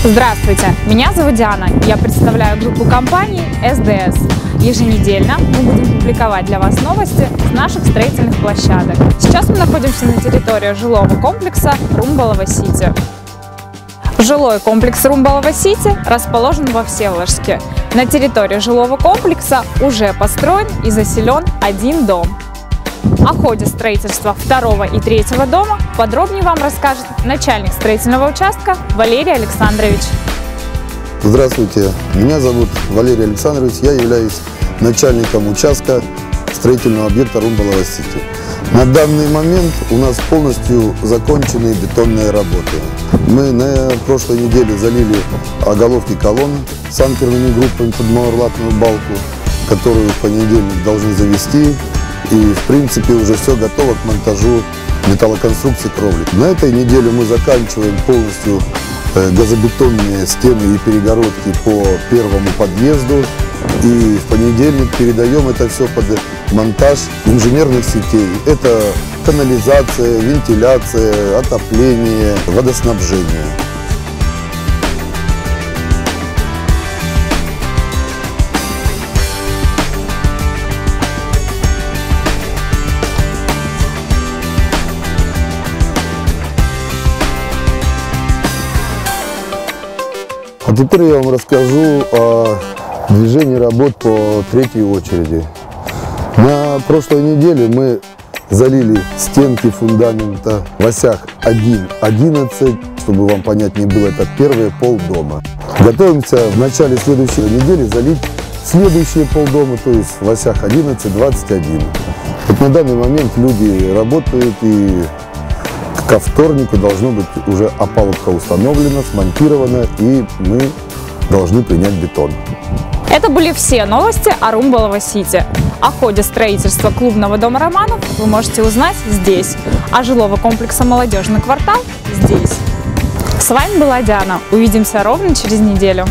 Здравствуйте, меня зовут Диана, я представляю группу компаний СДС. Еженедельно мы будем публиковать для вас новости с наших строительных площадок. Сейчас мы находимся на территории жилого комплекса Румбалово-Сити. Жилой комплекс Румбалово-Сити расположен во Всеволожске. На территории жилого комплекса уже построен и заселен один дом. О ходе строительства второго и третьего дома подробнее вам расскажет начальник строительного участка Валерий Александрович. Здравствуйте, меня зовут Валерий Александрович, я являюсь начальником участка строительного объекта Румбалово-Сити. На данный момент у нас полностью закончены бетонные работы. Мы на прошлой неделе залили оголовки колонн с анкерными группами под малолатную балку, которую в понедельник должны завести. И в принципе уже все готово к монтажу металлоконструкции кровли. На этой неделе мы заканчиваем полностью газобетонные стены и перегородки по первому подъезду. И в понедельник передаем это все под монтаж инженерных сетей. Это канализация, вентиляция, отопление, водоснабжение. А теперь я вам расскажу о движении работ по третьей очереди. На прошлой неделе мы залили стенки фундамента в осях 1-11, чтобы вам понятнее было, это первый полдома. Готовимся в начале следующей недели залить следующие полдома, то есть в осях 11-21. Вот на данный момент люди работают, и ко вторнику должно быть уже опалубка установлена, смонтирована, и мы должны принять бетон. Это были все новости о Румбалово-Сити. О ходе строительства клубного дома Романов вы можете узнать здесь, а жилого комплекса «Молодежный квартал» здесь. С вами была Диана. Увидимся ровно через неделю.